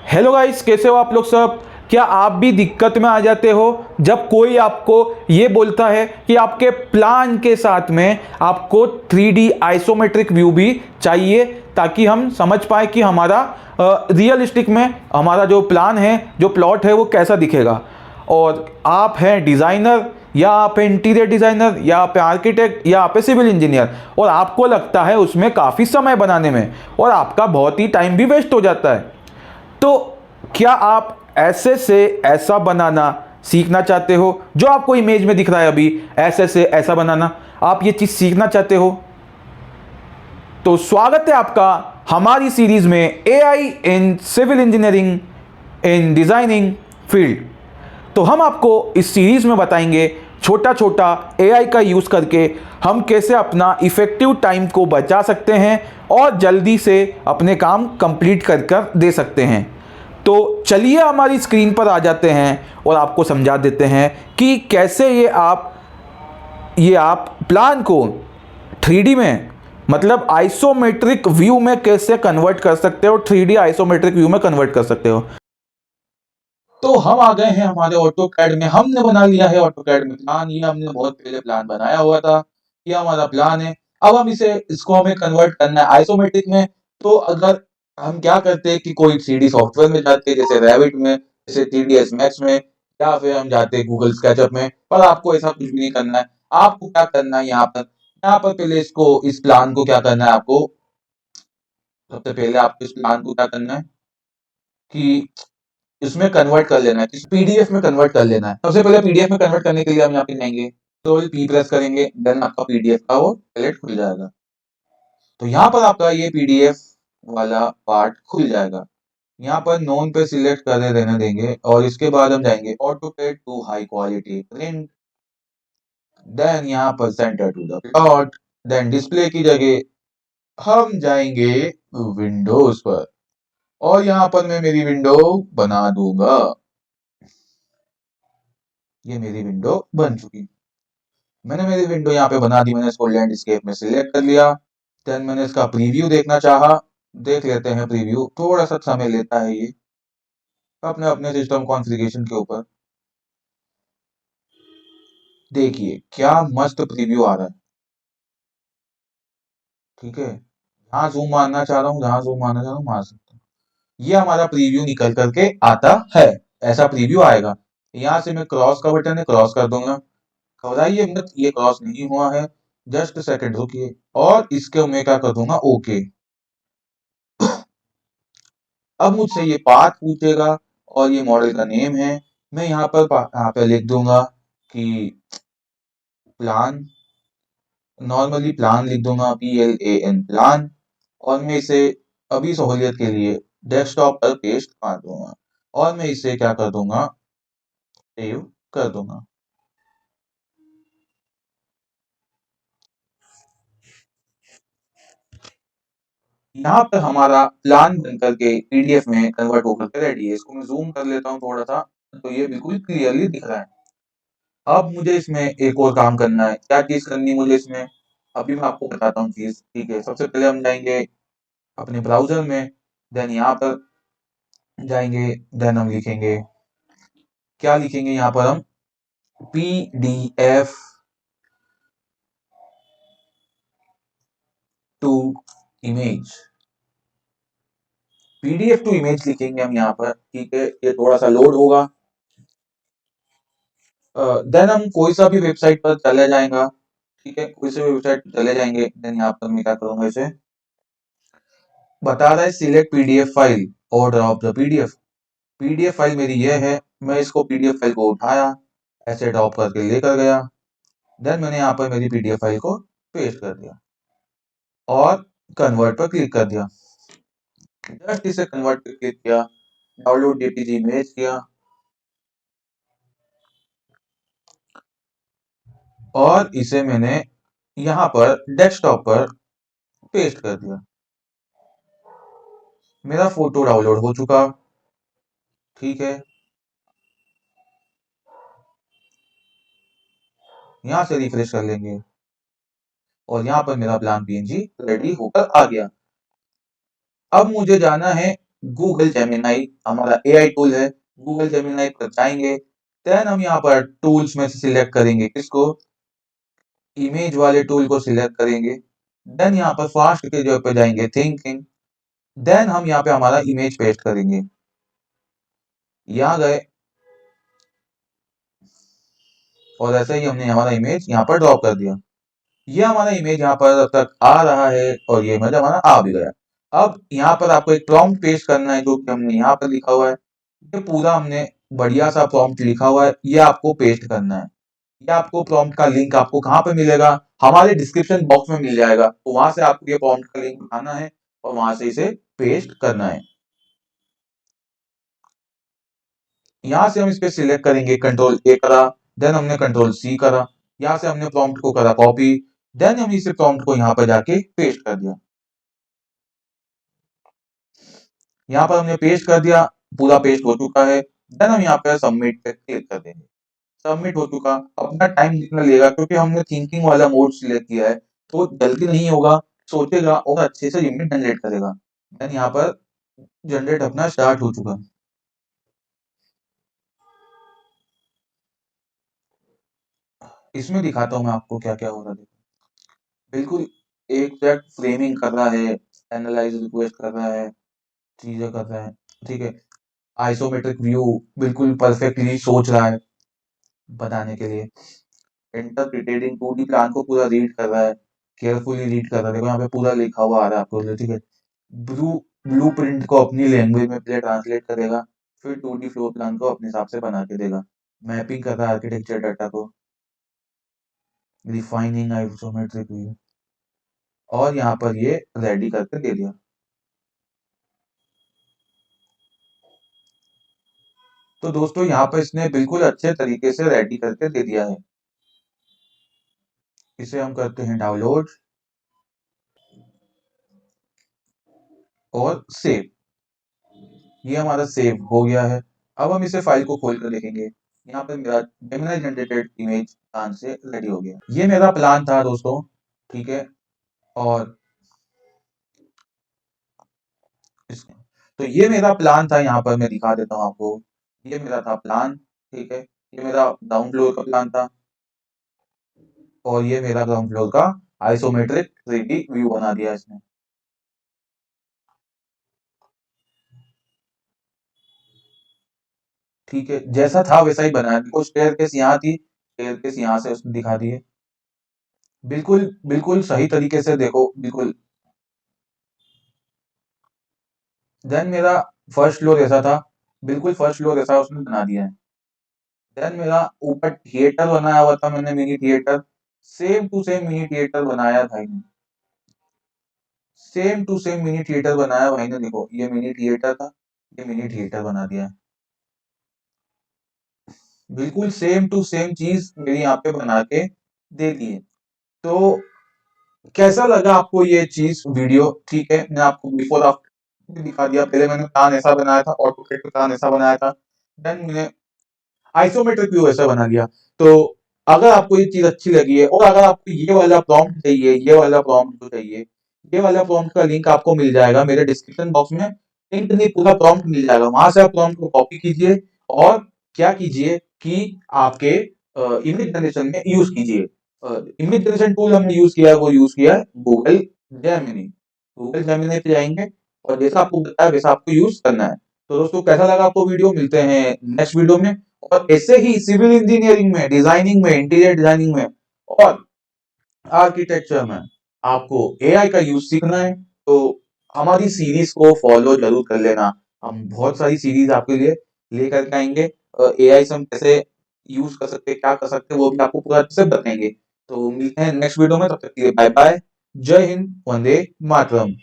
Hello guys, कैसे हो आप लोग सब। क्या आप भी दिक्कत में आ जाते हो जब कोई आपको ये बोलता है कि आपके प्लान के साथ में आपको 3D आइसोमेट्रिक व्यू भी चाहिए, ताकि हम समझ पाए कि हमारा रियलिस्टिक में हमारा जो प्लान है, जो प्लॉट है, वो कैसा दिखेगा। और आप हैं डिज़ाइनर, या आप हैं इंटीरियर डिज़ाइनर, या आप हैं आर्किटेक्ट, या आप हैं सिविल इंजीनियर, और आपको लगता है उसमें काफ़ी समय बनाने में और आपका बहुत ही टाइम भी वेस्ट हो जाता है। तो क्या आप ऐसे से ऐसा बनाना सीखना चाहते हो? जो आपको इमेज में दिख रहा है अभी, ऐसे से ऐसा बनाना, आप ये चीज सीखना चाहते हो? तो स्वागत है आपका हमारी सीरीज में AI in civil engineering in designing field. तो हम आपको इस सीरीज में बताएंगे छोटा छोटा एआई का यूज करके हम कैसे अपना इफेक्टिव टाइम को बचा सकते हैं और जल्दी से अपने काम कंप्लीट कर कर दे सकते हैं। तो चलिए हमारी स्क्रीन पर आ जाते हैं और आपको समझा देते हैं कि कैसे ये आप प्लान को 3D में, मतलब आइसोमेट्रिक व्यू में कैसे कन्वर्ट कर सकते हो, 3D आइसोमेट्रिक व्यू में कन्वर्ट कर सकते हो। तो हम आ गए हैं हमारे ऑटो कैड में। हमने बना लिया है ऑटो कैड में प्लान। ये हमने बहुत पहले प्लान बनाया हुआ था। ये हमारा प्लान है। अब हम इसको हमें कन्वर्ट करना है आइसोमेट्रिक में। तो अगर हम क्या करते हैं कि कोई 3D सॉफ्टवेयर में जाते हैं, जैसे रेविट में, जैसे 3ds मैक्स में, या फिर हम जाते हैं गूगल स्केचअप में। पर आपको ऐसा कुछ भी नहीं करना है। आपको क्या करना है, यहाँ पर पहले इस प्लान को क्या करना है आपको। सबसे पहले आपको इस प्लान को क्या करना है कि इसमें कन्वर्ट कर लेना है, इस पीडीएफ में कन्वर्ट कर लेना है। सबसे पहले पीडीएफ में कन्वर्ट करने के लिए हम यहाँ पे जाएंगे, तो पी प्रेस करेंगे, देन आपका पीडीएफ का वो सिलेक्ट खुल जाएगा। तो यहाँ पर आपका ये पीडीएफ वाला पार्ट खुल जाएगा। यहाँ पर नॉन पे सिलेक्ट कर रहने देंगे और इसके बाद हम जाएंगे AutoCAD to high quality print, then यहाँ पर centre to the plot, then display की जगह हम जाएंगे विंडोज पर, और यहाँ पर मैं मेरी विंडो बना दूंगा। ये मेरी विंडो बन चुकी। मैंने मेरी विंडो यहाँ पे बना दी। मैंने इसको लैंडस्केप में सिलेक्ट कर लिया। देन मैंने इसका प्रीव्यू देखना चाहा। देख लेते हैं प्रीव्यू, थोड़ा सा समय लेता है ये, अपने अपने सिस्टम कॉन्फ़िगरेशन के ऊपर। देखिए क्या मस्त प्रीव्यू आ रहा है। ठीक है, जहाँ जूम मारना चाह रहा हूँ, जहाँ जूम मारना चाह रहा हूँ मार सकता हूँ। ये हमारा प्रीव्यू निकल करके आता है। ऐसा प्रीव्यू आएगा। यहाँ से मैं क्रॉस का बटन है, क्रॉस कर दूंगा। घबराइए मत, ये क्रॉस नहीं हुआ है। जस्ट सेकंड रुकिए, और इसके मैं क्या कर दूंगा, ओके। अब मुझसे ये पाथ पूछेगा और ये मॉडल का नेम है। मैं यहाँ पे लिख दूंगा कि प्लान, नॉर्मली प्लान लिख दूंगा, PLAN प्लान। और मैं इसे अभी सहूलियत के लिए डेस्कटॉप पर पेस्ट कर दूंगा, और मैं इसे क्या कर दूंगा, सेव कर दूंगा। यहाँ पर हमारा प्लान बन करके PDF में कन्वर्ट होकर के रेडी है। इसको मैं जूम कर लेता हूँ थोड़ा सा, तो ये बिल्कुल क्लियरली दिख रहा है। अब मुझे इसमें एक और काम करना है। क्या चीज करनी है मुझे इसमें, अभी मैं आपको बताता हूँ चीज। ठीक है, सबसे पहले हम जाएंगे अपने ब्राउजर में, देन यहाँ पर जाएंगे, देन हम लिखेंगे, क्या लिखेंगे यहाँ पर हम, PDF to image, PDF to image लिखेंगे हम यहाँ पर। ठीक है, ये थोड़ा सा लोड होगा। देन हम कोई सा भी वेबसाइट पर चले जाएंगे। ठीक है, कोई सी भी वेबसाइट पर चले जाएंगे। देन यहाँ पर मैं क्या करूंगा, इसे बता रहा है सिलेक्ट PDF फाइल और drop the PDF। PDF file मेरी ये है। मैं इसको PDF फाइल को उठाया, ऐसे ड्रॉप करके लेकर गया। देन मैंने यहाँ पर मेरी PDF फाइल को पेस्ट कर दिया और कन्वर्ट पर क्लिक कर दिया। जस्ट इसे कन्वर्ट पर क्लिक किया, डाउनलोड JPG इमेज किया, और इसे मैंने यहाँ पर डेस्कटॉप पर पेस्ट कर दिया। मेरा फोटो डाउनलोड हो चुका। ठीक है, यहाँ से रिफ्रेश कर लेंगे और यहाँ पर मेरा प्लान PNG रेडी होकर आ गया। अब मुझे जाना है गूगल जेमिनाई हमारा एआई टूल है। गूगल जेमिनाई पर जाएंगे, देन हम यहाँ पर टूल्स में से सिलेक्ट करेंगे किसको, इमेज वाले टूल को सिलेक्ट करेंगे। देन यहाँ पर फास्ट के जगह पे जाएंगे थिंकिंग, देन हम यहाँ पे हमारा इमेज पेस्ट करेंगे। यहाँ गए और ऐसे ही हमने हमारा इमेज यहाँ पर ड्रॉप कर दिया। ये हमारा इमेज यहाँ पर अब तक आ रहा है और ये इमेज हमारा आ भी गया। अब यहाँ पर आपको एक प्रॉम्प्ट पेस्ट करना है जो कि हमने यहाँ पर लिखा हुआ है। ये पूरा हमने बढ़िया सा प्रॉम्प्ट लिखा हुआ है, ये आपको पेस्ट करना है। ये आपको प्रॉम्प्ट का लिंक आपको कहाँ पे मिलेगा, हमारे डिस्क्रिप्शन बॉक्स में मिल जाएगा। तो वहां से आपको ये प्रॉम्प्ट का लिंक उठाना है और वहां से इसे पेस्ट करना है। यहाँ से हम इस पे सिलेक्ट करेंगे, कंट्रोल ए करा, देन हमने कंट्रोल सी करा, यहाँ से हमने प्रॉम्प्ट को करा कॉपी, देन हम इसे प्रॉम्प्ट को यहाँ पर जाके पेस्ट कर दिया। यहाँ पर हमने पेस्ट कर दिया, पूरा पेस्ट हो चुका है। देन हम यहाँ पे सबमिट पे क्लिक कर देंगे। सबमिट हो चुका। अपना टाइम जितना लेगा क्योंकि हमने थिंकिंग वाला मोड सिलेक्ट किया है तो जल्दी नहीं होगा, सोचेगा और अच्छे से इमेज जनरेट करेगा। देन यहाँ पर जनरेट अपना स्टार्ट हो चुका। इसमें दिखाता हूँ मैं आपको क्या क्या हो रहा है। बिल्कुल एग्जैक्ट फ्रेमिंग कर रहा है, एनालाइज रिक्वेस्ट कर रहा है, चीजें कर रहा है, ठीक है। आइसोमेट्रिक व्यू बिल्कुल परफेक्टली सोच रहा है बताने के लिए। इंटरप्रिटेटिंग 2D प्लान को पूरा रीड कर रहा है, केयरफुली रीड कर रहा है। देखो यहाँ पे पूरा लिखा हुआ आ रहा है आपको, ठीक है। ब्लू ब्लू प्रिंट को अपनी लैंग्वेज में पहले ट्रांसलेट करेगा, फिर 2D फ्लोर प्लान को अपने हिसाब से बना के देगा। मैपिंग कर रहा है आर्किटेक्चर डाटा को, रिफाइनिंग आइसोमेट्रिक व्यू, और यहाँ पर ये रेडी करके दे दिया। तो दोस्तों यहाँ पर इसने बिल्कुल अच्छे तरीके से रेडी करके दे दिया है। इसे हम करते हैं डाउनलोड और सेव। ये हमारा सेव हो गया है। अब हम इसे फाइल को खोल कर देखेंगे। यहाँ पे मेरा जेमिनी जनरेटेड इमेज प्लान से रेडी हो गया। ये मेरा प्लान था दोस्तों, ठीक है। और तो ये मेरा प्लान था, यहाँ पर मैं दिखा देता हूँ आपको। ये मेरा था प्लान, ठीक है। ये मेरा ग्राउंड फ्लोर का प्लान था और ये मेरा ग्राउंड फ्लोर का आइसोमेट्रिक 3D व्यू बना दिया इसने। ठीक है, जैसा था वैसा ही बनाया। देखो स्टेयरकेस यहाँ थी, स्टेयरकेस यहाँ से उसने दिखा दी है। बिल्कुल बिल्कुल सही तरीके से देखो, बिल्कुल। देन मेरा फर्स्ट फ्लोर ऐसा था, बिल्कुल फर्स्ट फ्लोर ऐसा उसने बना दिया है। देन मेरा ऊपर थिएटर बनाया हुआ था मैंने, mini theatre, same to same mini theatre बनाया भाई ने। Same to same mini theatre बनाया भाई ने। देखो ये मिनी थिएटर था, ये मिनी थिएटर बना दिया है। बिल्कुल सेम टू सेम चीज मेरी यहाँ पे बना के दे दी है। तो कैसा लगा आपको ये चीज वीडियो, ठीक है। मैं आपको बिफोर आफ्टर दिखा दिया। पहले मैंने प्लान ऐसा बनाया था, ऑटोकैड का प्लान ऐसा बनाया था, देन मैंने आइसोमेट्रिक व्यू ऐसा बना दिया। तो अगर आपको ये चीज अच्छी लगी है और अगर आपको ये वाला प्रॉम्प्ट चाहिए, ये वाला प्रॉम्प्ट जो चाहिए, ये वाला प्रॉम्प्ट का लिंक आपको मिल जाएगा मेरे डिस्क्रिप्शन बॉक्स में। लिंक नहीं, पूरा प्रॉम्प्ट मिल जाएगा, वहां से आप प्रॉम्प्ट को कॉपी कीजिए और क्या कीजिए कि आपके इमेज जनरेशन में यूज कीजिए। इमेज जनरेशन टूल हमने यूज किया है, वो यूज किया है गूगल जेमिनी। गूगल जेमिनी पे जाएंगे और जैसा आपको बताया वैसा आपको यूज करना है। तो दोस्तों कैसा लगा आपको वीडियो, मिलते हैं नेक्स्ट वीडियो में। और ऐसे ही सिविल इंजीनियरिंग में, डिजाइनिंग में, इंटीरियर डिजाइनिंग में और आर्किटेक्चर में आपको एआई का यूज सीखना है तो हमारी सीरीज को फॉलो जरूर कर लेना। हम बहुत सारी सीरीज आपके लिए लेकर के आएंगे। एआई से हम कैसे यूज कर सकते हैं, क्या कर सकते हैं, वो भी आपको पूरा अच्छे से बताएंगे। तो मिलते हैं नेक्स्ट वीडियो में, तब तक के लिए बाय बाय। जय हिंद, वंदे मातरम।